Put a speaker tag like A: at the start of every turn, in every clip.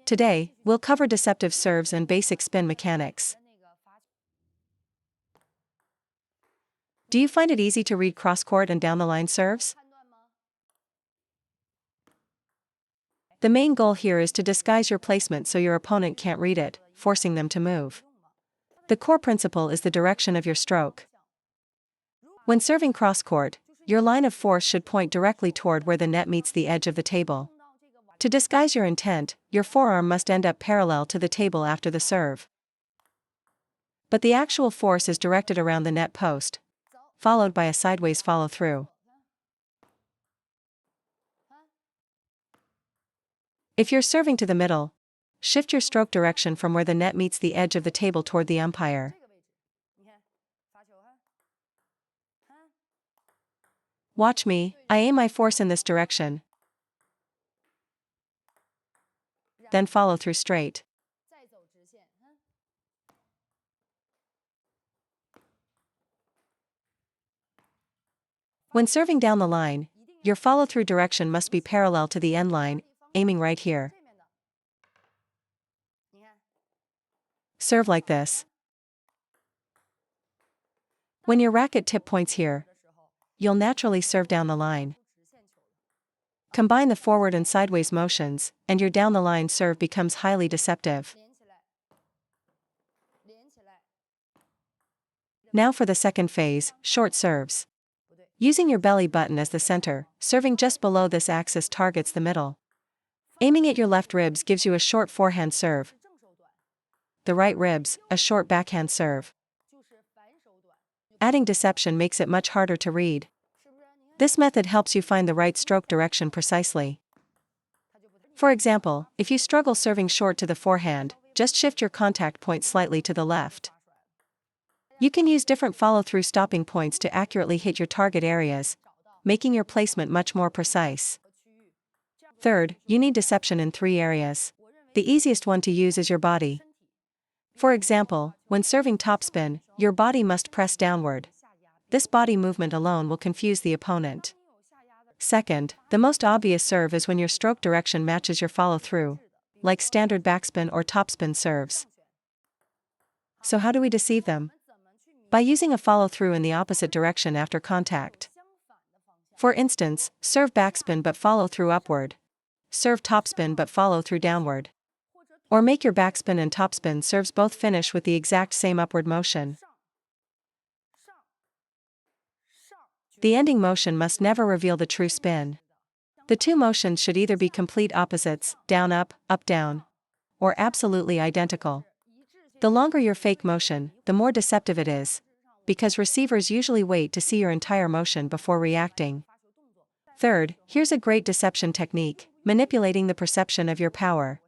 A: Today, we'll cover deceptive serves and basic spin mechanics. Do you find it easy to read cross-court and down-the-line serves? The main goal here is to disguise your placement so your opponent can't read it, forcing them to move. The core principle is the direction of your stroke. When serving cross-court, your line of force should point directly toward where the net meets the edge of the table. To disguise your intent, your forearm must end up parallel to the table after the serve. But the actual force is directed around the net post, followed by a sideways follow-through. If you're serving to the middle, shift your stroke direction from where the net meets the edge of the table toward the umpire. Watch me, I aim my force in this direction, then follow through straight. When serving down the line, your follow-through direction must be parallel to the end line, aiming right here. Serve like this. When your racket tip points here, you'll naturally serve down the line. Combine the forward and sideways motions, and your down-the-line serve becomes highly deceptive. Now for the second phase, short serves. Using your belly button as the center, serving just below this axis targets the middle. Aiming at your left ribs gives you a short forehand serve. The right ribs, a short backhand serve. Adding deception makes it much harder to read. This method helps you find the right stroke direction precisely. For example, if you struggle serving short to the forehand, just shift your contact point slightly to the left. You can use different follow-through stopping points to accurately hit your target areas, making your placement much more precise. Third, you need deception in 3 areas. The easiest one to use is your body. For example, when serving topspin, your body must press downward. This body movement alone will confuse the opponent. Second, the most obvious serve is when your stroke direction matches your follow-through, like standard backspin or topspin serves. So how do we deceive them? By using a follow-through in the opposite direction after contact. For instance, serve backspin but follow through upward. Serve topspin but follow through downward. Or make your backspin and topspin serves both finish with the exact same upward motion. The ending motion must never reveal the true spin. The 2 motions should either be complete opposites, down up down, or absolutely identical. The longer your fake motion, the more deceptive it is, because receivers usually wait to see your entire motion before reacting. Third, here's a great deception technique, manipulating the perception of your power.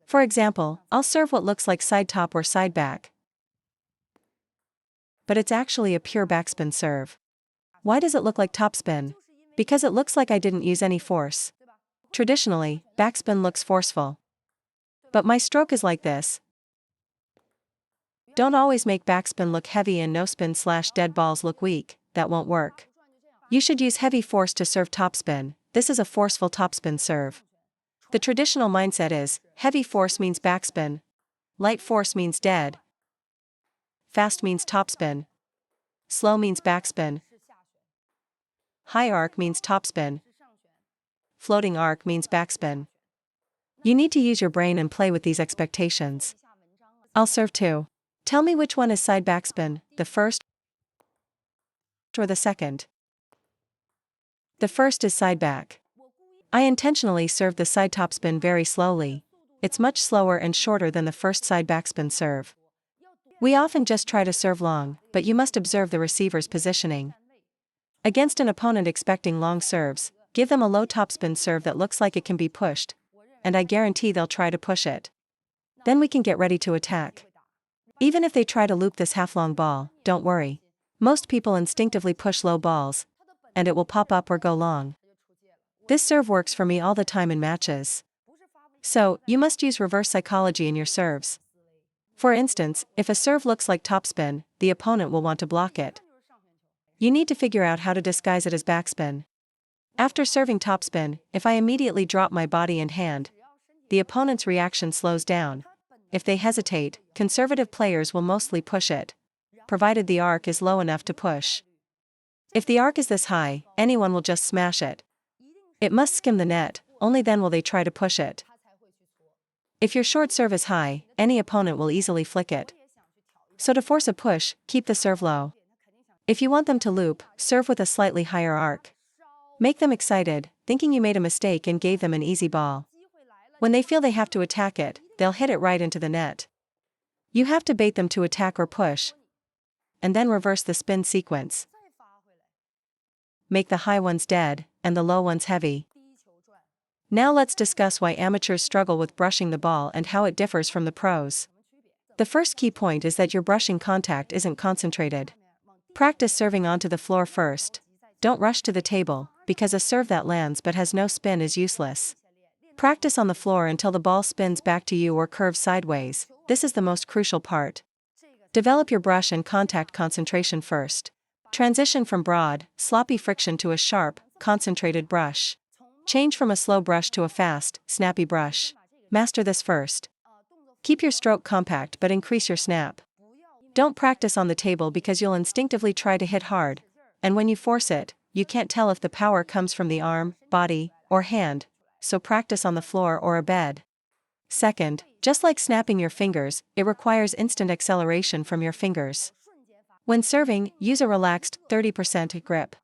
A: For example, I'll serve what looks like side top or side back, but it's actually a pure backspin serve. Why does it look like topspin? Because it looks like I didn't use any force. Traditionally, backspin looks forceful. But my stroke is like this. Don't always make backspin look heavy and no spin/dead balls look weak, that won't work. You should use heavy force to serve topspin. This is a forceful topspin serve. The traditional mindset is, heavy force means backspin, light force means dead, fast means topspin, slow means backspin, high arc means topspin, floating arc means backspin. You need to use your brain and play with these expectations. I'll serve 2. Tell me which one is side backspin, the first or the second? The first is side back. I intentionally serve the side topspin very slowly. It's much slower and shorter than the first side backspin serve. We often just try to serve long, but you must observe the receiver's positioning. Against an opponent expecting long serves, give them a low topspin serve that looks like it can be pushed, and I guarantee they'll try to push it. Then we can get ready to attack. Even if they try to loop this half-long ball, don't worry. Most people instinctively push low balls, and it will pop up or go long. This serve works for me all the time in matches. So, you must use reverse psychology in your serves. For instance, if a serve looks like topspin, the opponent will want to block it. You need to figure out how to disguise it as backspin. After serving topspin, if I immediately drop my body and hand, the opponent's reaction slows down. If they hesitate, conservative players will mostly push it, provided the arc is low enough to push. If the arc is this high, anyone will just smash it. It must skim the net, only then will they try to push it. If your short serve is high, any opponent will easily flick it. So to force a push, keep the serve low. If you want them to loop, serve with a slightly higher arc. Make them excited, thinking you made a mistake and gave them an easy ball. When they feel they have to attack it, they'll hit it right into the net. You have to bait them to attack or push, and then reverse the spin sequence. Make the high ones dead, and the low ones heavy. Now let's discuss why amateurs struggle with brushing the ball and how it differs from the pros. The first key point is that your brushing contact isn't concentrated. Practice serving onto the floor first. Don't rush to the table, because a serve that lands but has no spin is useless. Practice on the floor until the ball spins back to you or curves sideways. This is the most crucial part. Develop your brush and contact concentration first. Transition from broad, sloppy friction to a sharp, concentrated brush. Change from a slow brush to a fast, snappy brush. Master this first. Keep your stroke compact but increase your snap. Don't practice on the table because you'll instinctively try to hit hard, and when you force it, you can't tell if the power comes from the arm, body, or hand, so practice on the floor or a bed. Second, just like snapping your fingers, it requires instant acceleration from your fingers. When serving, use a relaxed 30% grip.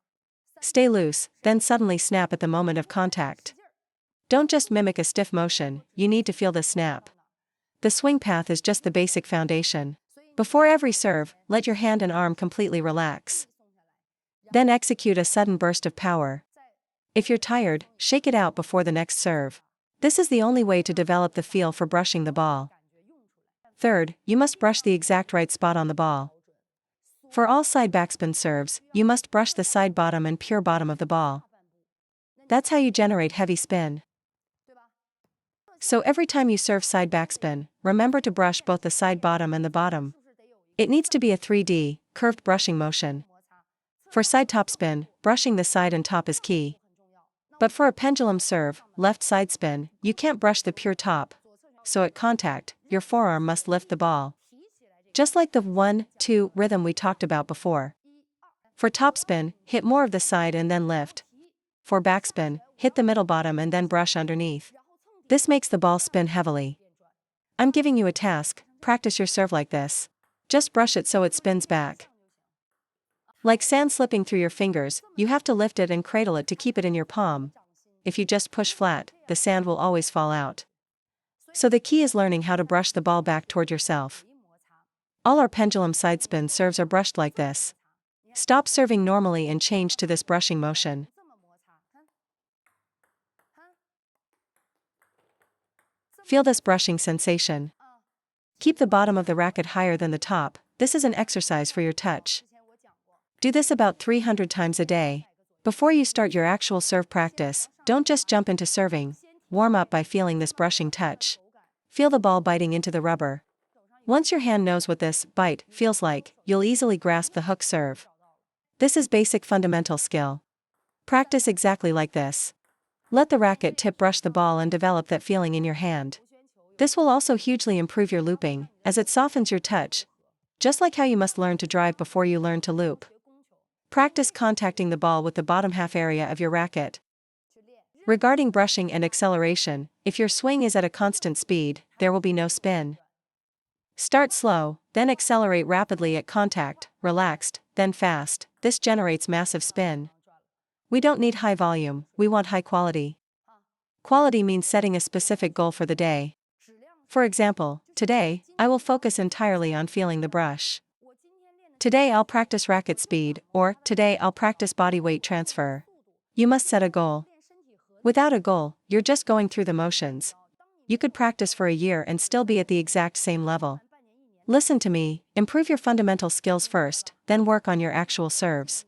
A: Stay loose, then suddenly snap at the moment of contact. Don't just mimic a stiff motion, you need to feel the snap. The swing path is just the basic foundation. Before every serve, let your hand and arm completely relax. Then execute a sudden burst of power. If you're tired, shake it out before the next serve. This is the only way to develop the feel for brushing the ball. Third, you must brush the exact right spot on the ball. For all side backspin serves, you must brush the side bottom and pure bottom of the ball. That's how you generate heavy spin. So every time you serve side backspin, remember to brush both the side bottom and the bottom. It needs to be a 3D, curved brushing motion. For side topspin, brushing the side and top is key. But for a pendulum serve, left side spin, you can't brush the pure top. So at contact, your forearm must lift the ball. Just like the 1-2 rhythm we talked about before. For topspin, hit more of the side and then lift. For backspin, hit the middle bottom and then brush underneath. This makes the ball spin heavily. I'm giving you a task, practice your serve like this. Just brush it so it spins back. Like sand slipping through your fingers, you have to lift it and cradle it to keep it in your palm. If you just push flat, the sand will always fall out. So the key is learning how to brush the ball back toward yourself. All our pendulum side spin serves are brushed like this. Stop serving normally and change to this brushing motion. Feel this brushing sensation. Keep the bottom of the racket higher than the top. This is an exercise for your touch. Do this about 300 times a day. Before you start your actual serve practice, don't just jump into serving. Warm up by feeling this brushing touch. Feel the ball biting into the rubber. Once your hand knows what this bite feels like, you'll easily grasp the hook serve. This is basic fundamental skill. Practice exactly like this. Let the racket tip brush the ball and develop that feeling in your hand. This will also hugely improve your looping, as it softens your touch. Just like how you must learn to drive before you learn to loop. Practice contacting the ball with the bottom half area of your racket. Regarding brushing and acceleration, if your swing is at a constant speed, there will be no spin. Start slow, then accelerate rapidly at contact, relaxed, then fast. This generates massive spin. We don't need high volume, we want high quality. Quality means setting a specific goal for the day. For example, today, I will focus entirely on feeling the brush. Today I'll practice racket speed, or today I'll practice body weight transfer. You must set a goal. Without a goal, you're just going through the motions. You could practice for a year and still be at the exact same level. Listen to me, improve your fundamental skills first, then work on your actual serves.